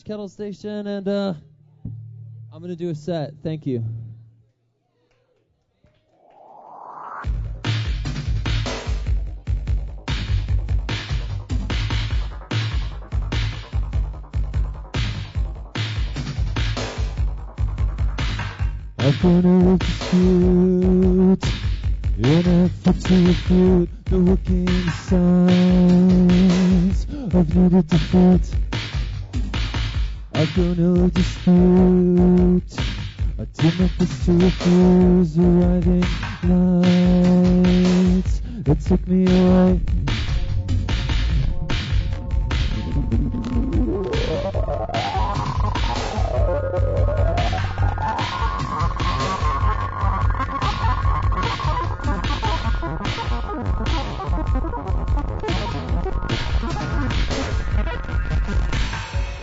Kettle Station, and I'm going to do a set. Thank you. I've gone over dispute in an effort to refute the working signs of needed defeat. I've grown ill of dispute. I did my best to refuse arriving lights that took me away.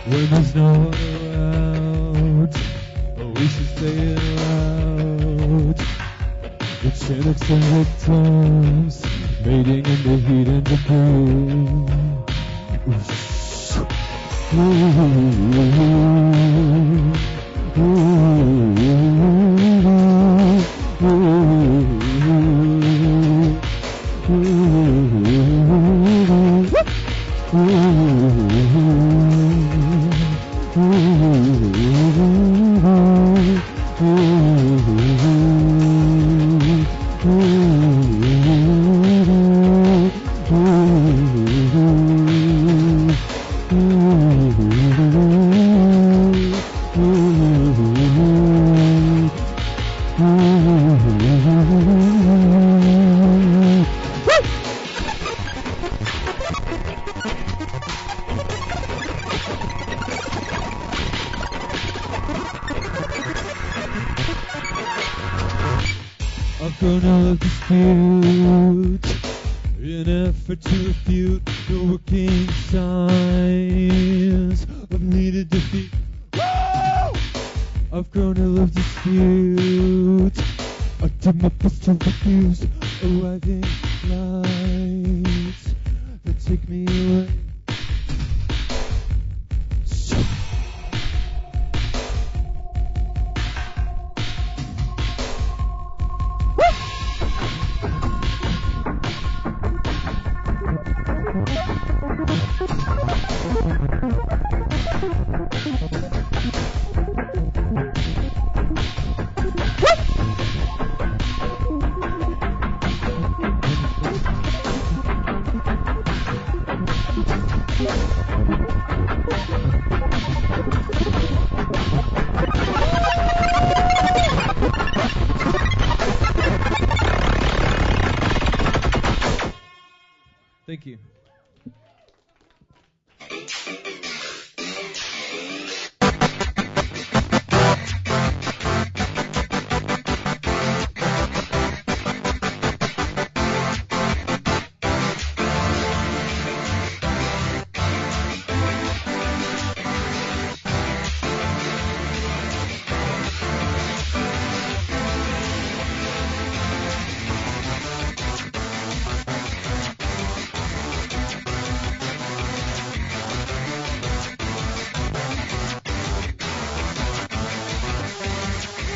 When there's no one around, we should stay it loud. The cynics and victims, mating in the heat and I've grown out of dispute in an effort to refute the working signs of needed defeat. Woo! I've grown out of dispute. I did my best to refuse arriving lights that take me away. Thank you.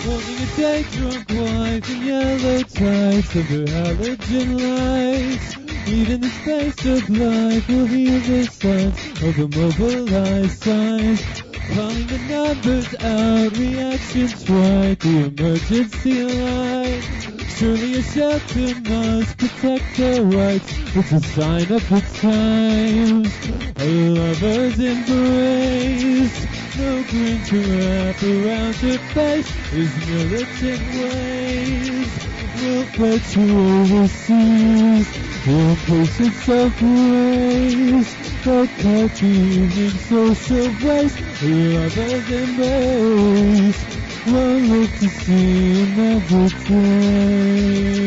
Holding a day drunk wife in yellow tights under halogen lights. Even the space of life will hear the signs of the mobilized signs. Calling the numbers out, reactions right, the emergency line. Surely a shelter must protect their rights. It's a sign of the times. A lover's embrace. No grin to wrap around your face. His militant ways will fly to overseas. In patience of grace, the cultivating social waste. A lover's embrace. One look to see another day.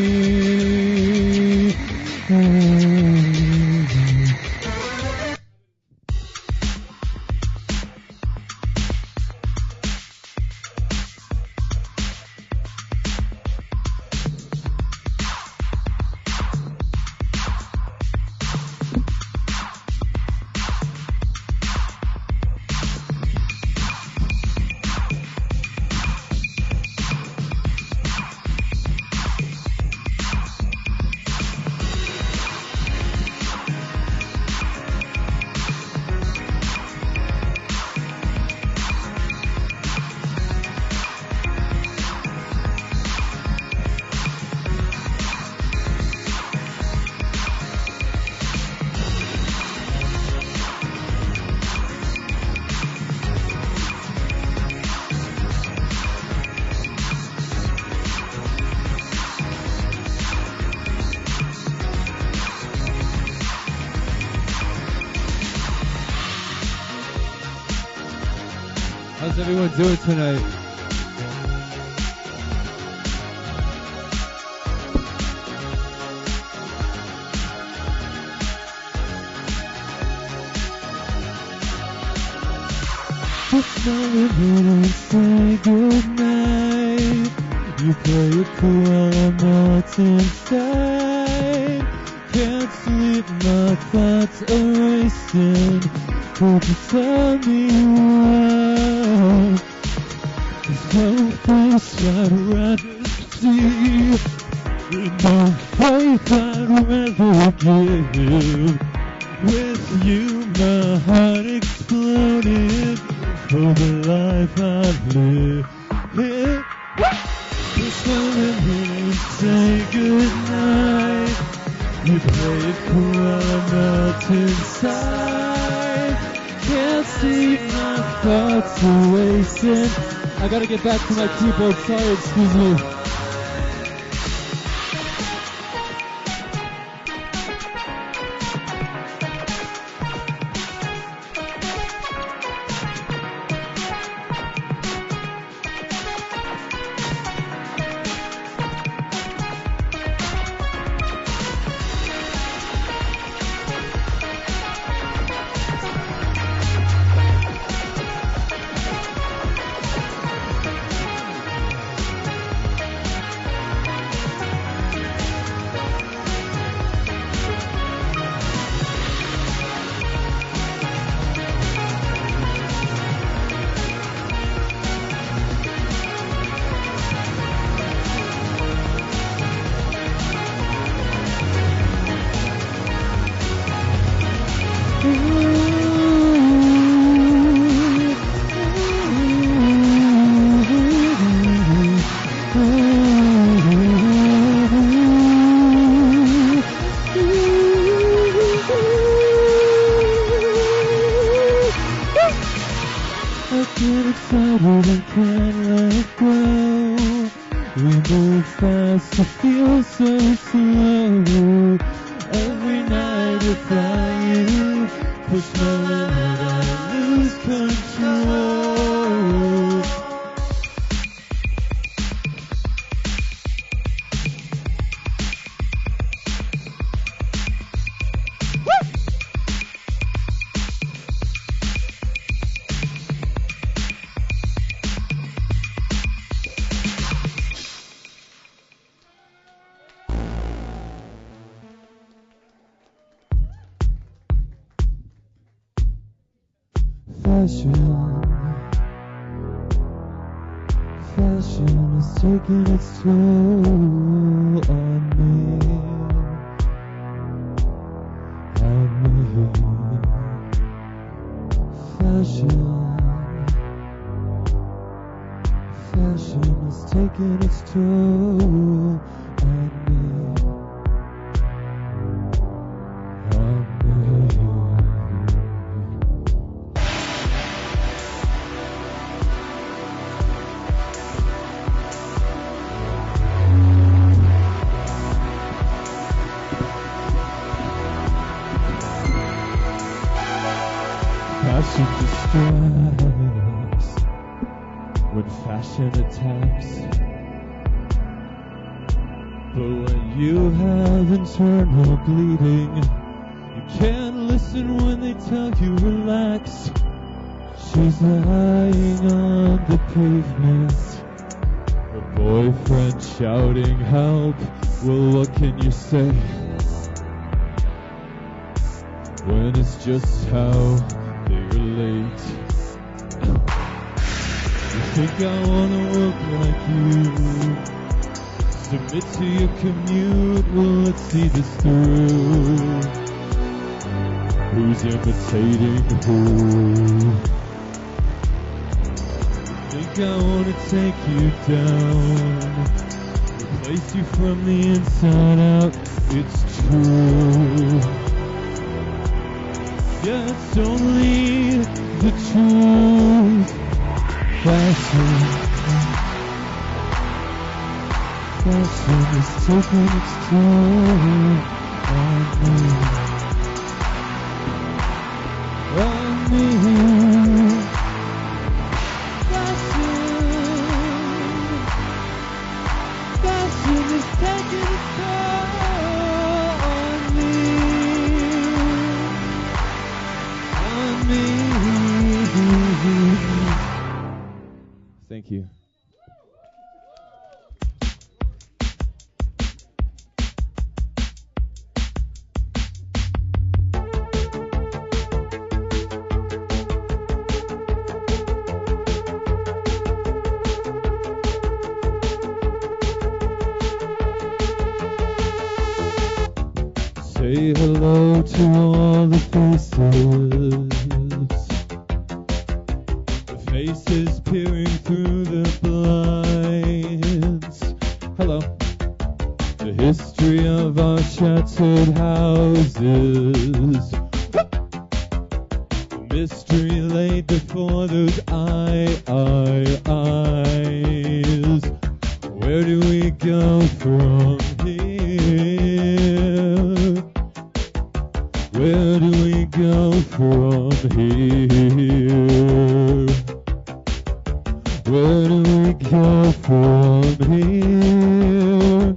How's everyone doing tonight? Just now and say goodnight. You play it cool while I'm not inside. Can't sleep, my thoughts are racing. Could you tell me why? There's no face I'd rather see. No faith I'd rather give. With you, my heart exploded. For the life I've lived. Just now say goodnight. You play it cool while I'm out inside. Can't see my thoughts are racing. I gotta get back to my keyboard. Sorry, excuse me. Fashion is taking its toll on me. Fashion is taking its toll on me. Fashion distracts when fashion attacks. But when you have internal bleeding, you can't listen when they tell you relax. She's lying on the pavement, her boyfriend shouting help. Well, what can you say when it's just how they relate? You think I wanna look like you, submit to your commute? Well, let's see this through. Who's imitating who? You think I wanna take you down, replace you from the inside out? It's true. Yeah, it's only the truth. Fashion is taking its toll on me. Thank you. Say hello to all the faces peering through the blinds. Hello. The history of our shattered houses. The mystery laid before those eyes. Where do we go from here? Where do we go from here? Where do we go from here?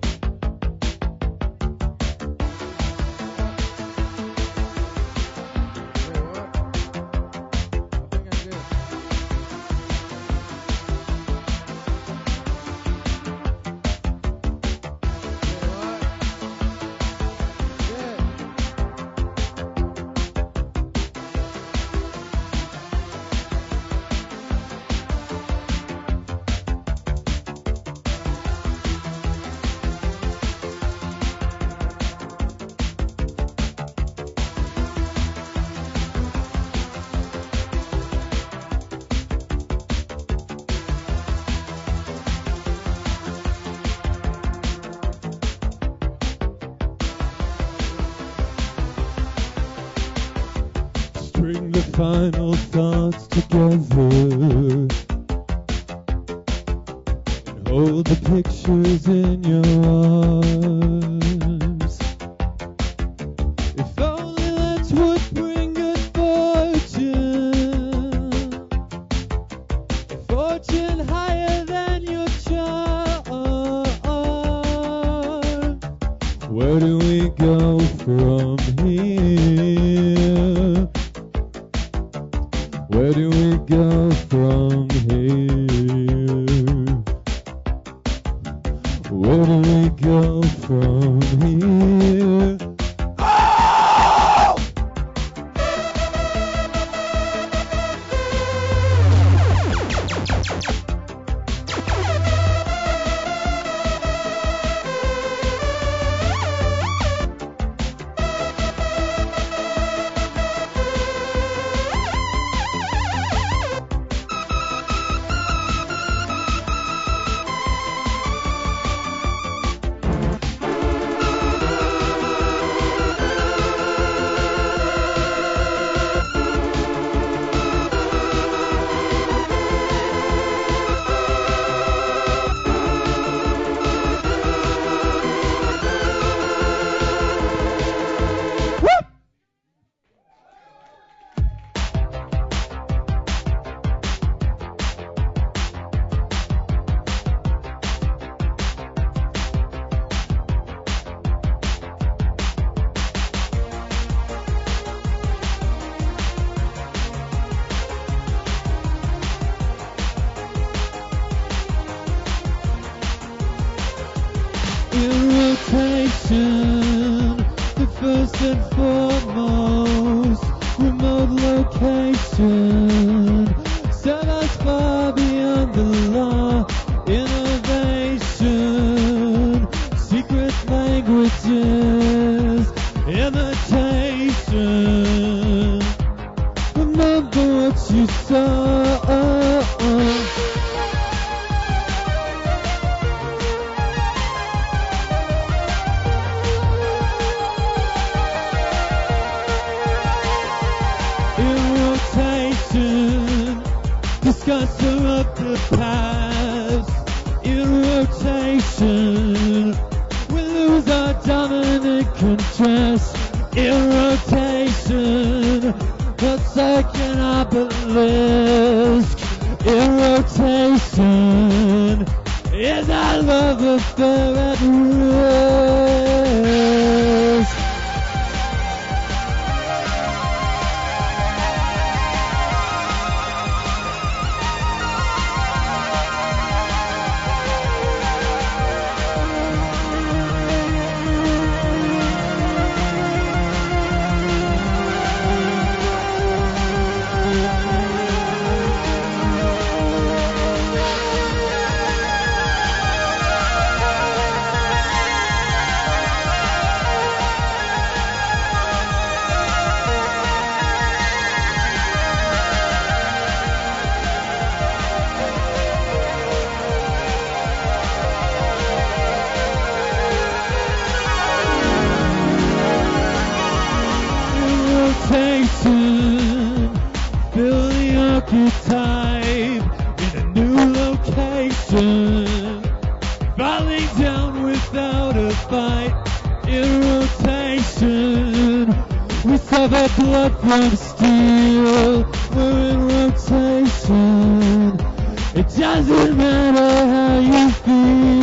Bring the final thoughts together and hold the pictures in your arms. If only that would bring good fortune, a fortune higher than your charm. Where do we go from here? Where do we go from here? Where do we go from here? Oh! In rotation, the first and foremost remote location, set us far beyond the law. Innovation, secret languages, imitation. Remember what you saw. Discussion of the past. In rotation, we lose our dominant contrast. In rotation, the second obelisk. In rotation, is our love affair at risk? station, falling down without a fight. In rotation, we saw the blood from steel. We're in rotation. It doesn't matter how you feel.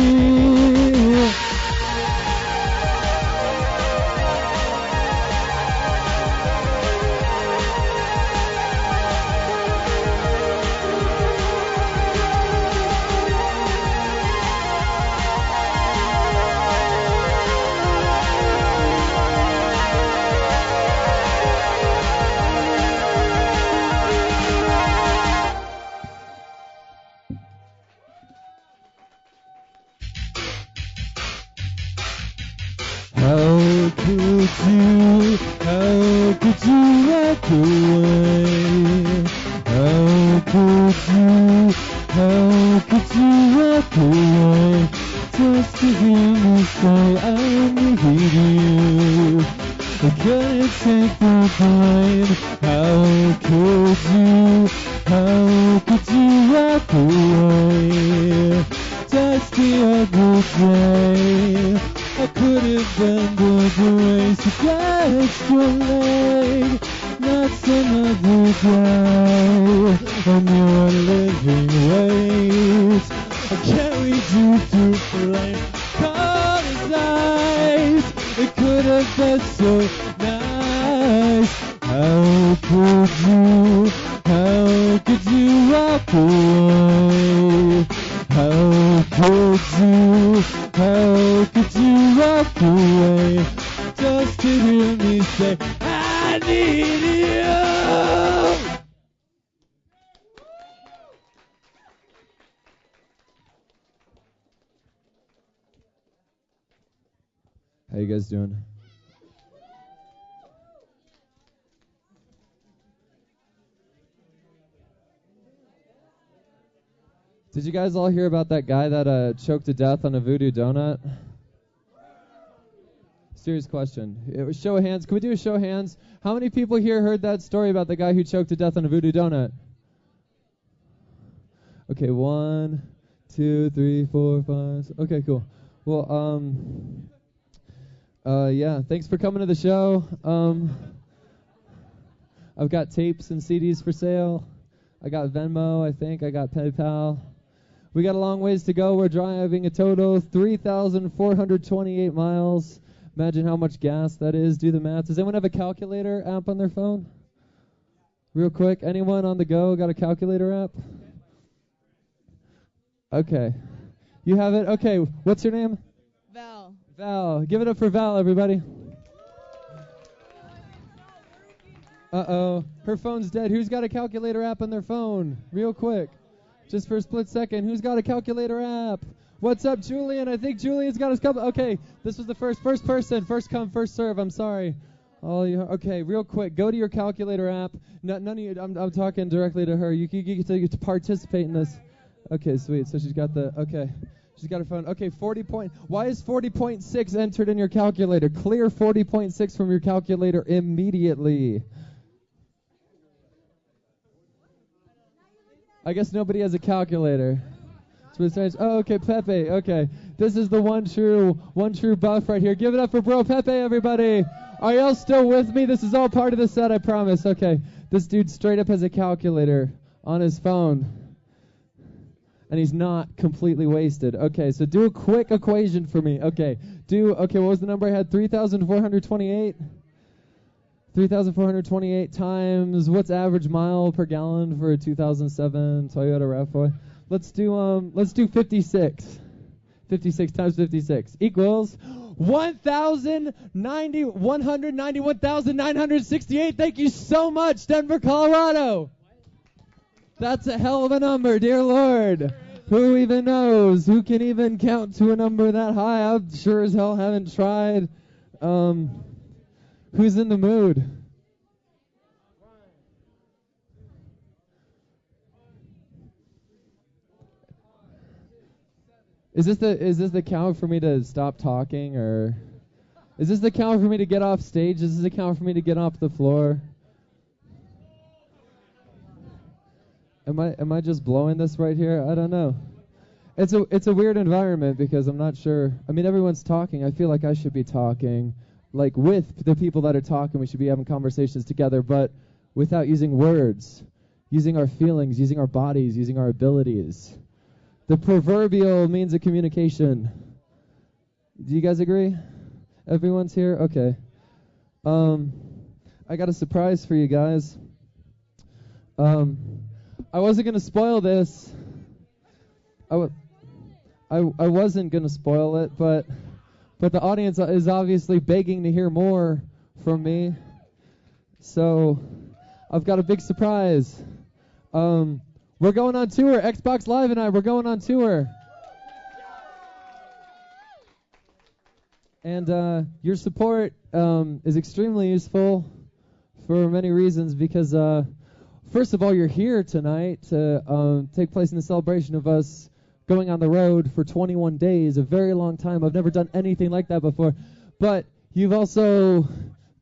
How could you walk away? How could you walk away? Just to hear me say I need you. I couldn't take the blame. How could you walk away? Just the other day, I couldn't bend the grace to get extra leg. Not some other guy on your living wage. I carried you through flame, caught his eyes. It could have been so nice. How could you walk away? How could you walk away? Just to hear me say, I need you. How you guys doing? Did you guys all hear about that guy that choked to death on a voodoo donut? Serious question. Show of hands. Can we do a show of hands? How many people here heard that story about the guy who choked to death on a voodoo donut? Okay, 1, 2, 3, 4, 5. Okay, cool. Well, yeah, thanks for coming to the show. I've got tapes and CDs for sale. I got Venmo, I think. I got PayPal. We got a long ways to go. We're driving a total 3,428 miles. Imagine how much gas that is. Do the math. Does anyone have a calculator app on their phone? Real quick. Anyone on the go got a calculator app? Okay. You have it? Okay. What's your name? Val. Val. Give it up for Val, everybody. Uh-oh. Her phone's dead. Who's got a calculator app on their phone? Real quick. Just for a split second. Who's got a calculator app? What's up, Julian? I think Julian's got his couple. Okay, this was the first person. First come, first serve. I'm sorry. Okay, real quick. Go to your calculator app. None of you. I'm talking directly to her. You get to participate in this. Okay, sweet. So she's got she's got her phone. Okay, 40 point. Why is 40.6 entered in your calculator? Clear 40.6 from your calculator immediately. I guess nobody has a calculator. Oh, okay, Pepe. Okay, this is the one true buff right here. Give it up for bro Pepe, everybody. Are y'all still with me? This is all part of the set, I promise. Okay, this dude straight up has a calculator on his phone, and he's not completely wasted. Okay, so do a quick equation for me. Okay, what was the number I had? 3,428. 3,428 times what's average mile per gallon for a 2007 Toyota RAV4? Let's do 56. 56 times 56 equals 191,968. Thank you so much, Denver, Colorado. That's a hell of a number, dear Lord. Who even knows? Who can even count to a number that high? I sure as hell haven't tried. Who's in the mood? Is this the count for me to stop talking, or is this the count for me to get off stage? Is this the count for me to get off the floor? Am I just blowing this right here? I don't know. It's a weird environment because I'm not sure. I mean, everyone's talking. I feel like I should be talking, like with the people that are talking. We should be having conversations together, but without using words, using our feelings, using our bodies, using our abilities. The proverbial means of communication. Do you guys agree? Everyone's here? Okay. I got a surprise for you guys. I wasn't going to spoil this. I wasn't going to spoil it, but the audience is obviously begging to hear more from me. So I've got a big surprise. We're going on tour. Xbox Live and we're going on tour. And your support is extremely useful for many reasons because, first of all, you're here tonight to take place in the celebration of us going on the road for 21 days, a very long time. I've never done anything like that before. But you've also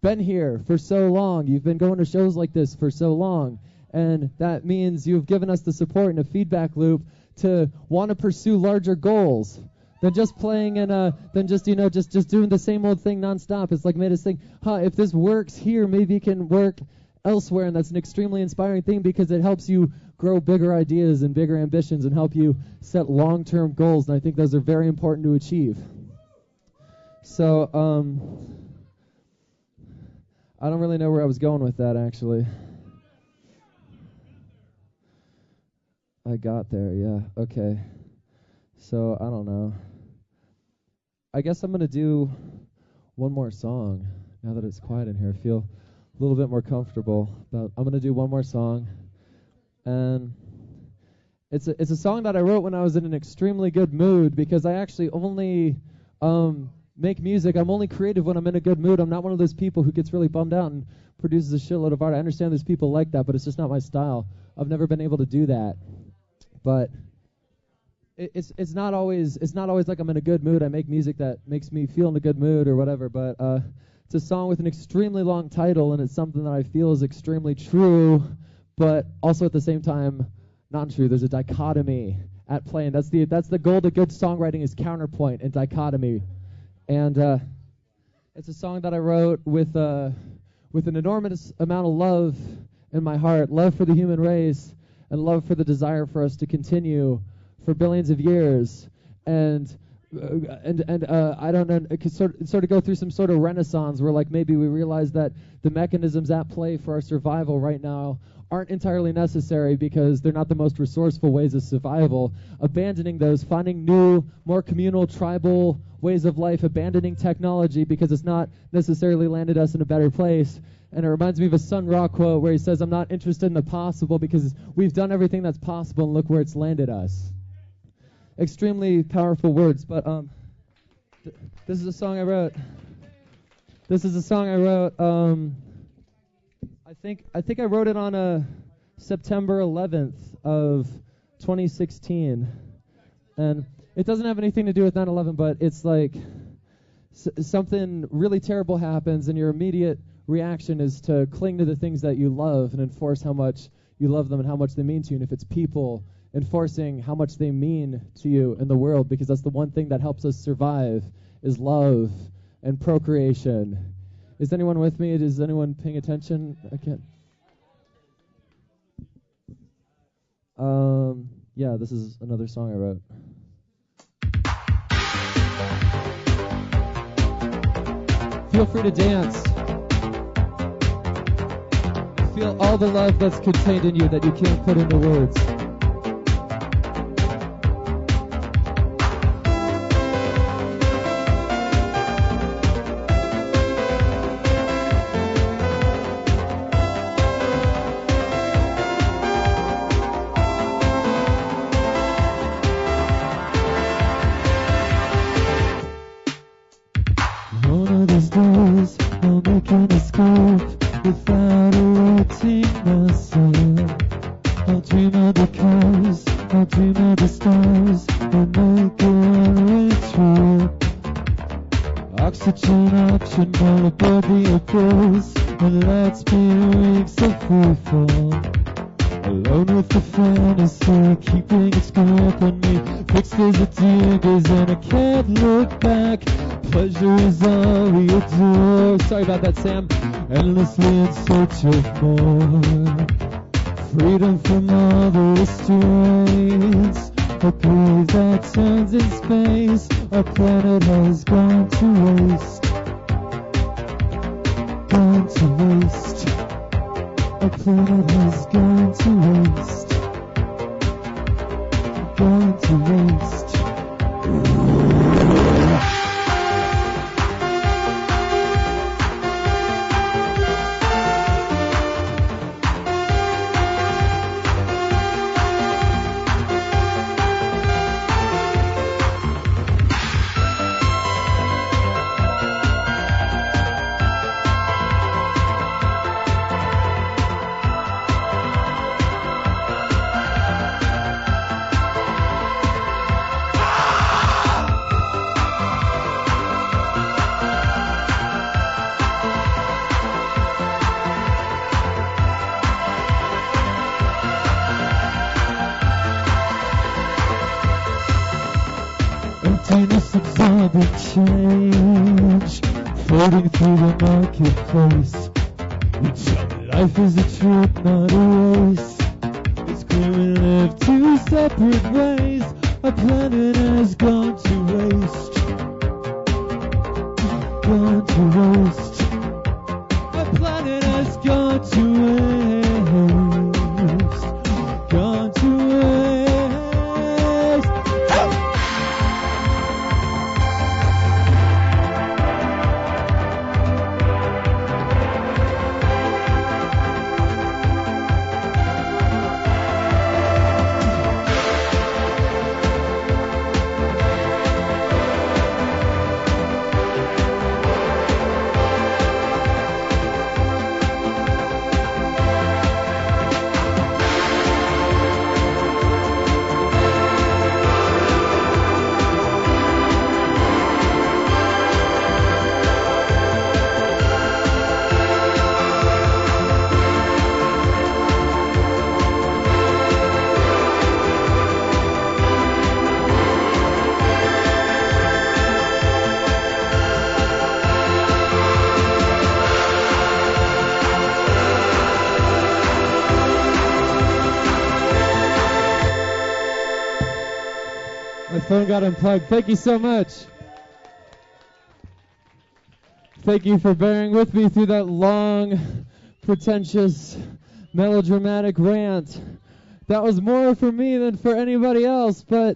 been here for so long. You've been going to shows like this for so long. And that means you've given us the support and a feedback loop to want to pursue larger goals than just playing than just doing the same old thing nonstop. It's like made us think, if this works here, maybe it can work elsewhere, and that's an extremely inspiring thing because it helps you grow bigger ideas and bigger ambitions and help you set long-term goals, and I think those are very important to achieve. So, I don't really know where I was going with that, actually. I got there, yeah, okay. So, I don't know. I guess I'm going to do one more song now that it's quiet in here. I feel a little bit more comfortable. But I'm going to do one more song. And it's a song that I wrote when I was in an extremely good mood because I actually only make music. I'm only creative when I'm in a good mood. I'm not one of those people who gets really bummed out and produces a shitload of art. I understand there's people like that, but it's just not my style. I've never been able to do that. But it's not always like I'm in a good mood. I make music that makes me feel in a good mood or whatever, but it's a song with an extremely long title, and it's something that I feel is extremely true, but also at the same time not true. There's a dichotomy at play, and that's the goal to good songwriting is counterpoint and dichotomy. And it's a song that I wrote with an enormous amount of love in my heart, love for the human race, and love for the desire for us to continue for billions of years, and I don't know, it could sort of go through some sort of renaissance where like maybe we realize that the mechanisms at play for our survival right now aren't entirely necessary because they're not the most resourceful ways of survival. Abandoning those, finding new, more communal, tribal ways of life, abandoning technology because it's not necessarily landed us in a better place. And it reminds me of a Sun Ra quote where he says, "I'm not interested in the possible because we've done everything that's possible and look where it's landed us." Extremely powerful words, but this is a song I wrote. I think I wrote it on September 11th of 2016, and it doesn't have anything to do with 9/11, but it's like something really terrible happens, and your immediate reaction is to cling to the things that you love and enforce how much you love them and how much they mean to you. And if it's people, enforcing how much they mean to you in the world, because that's the one thing that helps us survive is love and procreation. Is anyone with me? Is anyone paying attention? I can't. Yeah, this is another song I wrote. Feel free to dance. Feel all the love that's contained in you that you can't put into words. One of these days, I'll make an escape without alerting myself. I'll dream of the cars, I'll dream of the stars, and make a one-way trip. Oxygen option all above the abyss, and let's be weeks of free fall. Alone with the fantasy, keeping its grip on me. Fixed as a deer gaze and I can't look back. Pleasure is all we adore. Sorry about that, Sam. Endlessly in search of more. Freedom from all the restraints. A breeze that turns in space. Our planet has gone to waste. Gone to waste. Our planet has gone to waste. Gone to waste. Emptiness absorbing change, floating through the marketplace. You tell me life is a trip, not a race. It's clear we live two separate ways. Our planet has gone to waste. Gone to waste. Our planet has gone to waste. Gone to waste. My phone got unplugged. Thank you so much. Thank you for bearing with me through that long, pretentious, melodramatic rant. That was more for me than for anybody else, but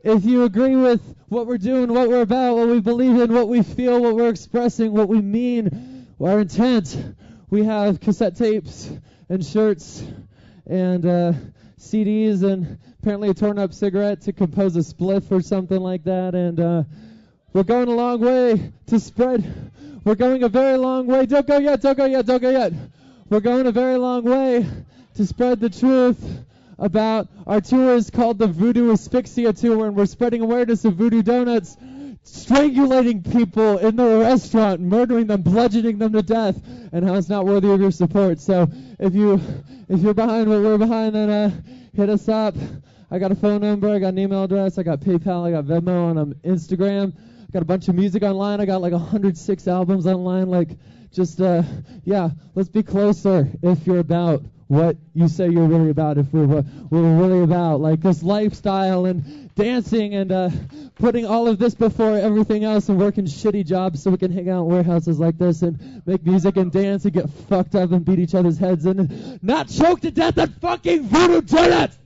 if you agree with what we're doing, what we're about, what we believe in, what we feel, what we're expressing, what we mean, our intent, we have cassette tapes and shirts and CDs and apparently a torn up cigarette to compose a spliff or something like that. And we're going a long way to spread. We're going a very long way. Don't go yet, don't go yet, don't go yet. We're going a very long way to spread the truth about our tour is called the Voodoo Asphyxia Tour, and we're spreading awareness of voodoo donuts, strangulating people in the restaurant, murdering them, bludgeoning them to death, and how it's not worthy of your support. So if you're behind what we're behind, then hit us up. I got a phone number, I got an email address, I got PayPal, I got Venmo on Instagram. I got a bunch of music online. I got like 106 albums online. Like, just let's be closer if you're about what you say you're really about, if we're really about, like this lifestyle and dancing and putting all of this before everything else and working shitty jobs so we can hang out in warehouses like this and make music and dance and get fucked up and beat each other's heads and not choke to death on fucking voodoo donuts.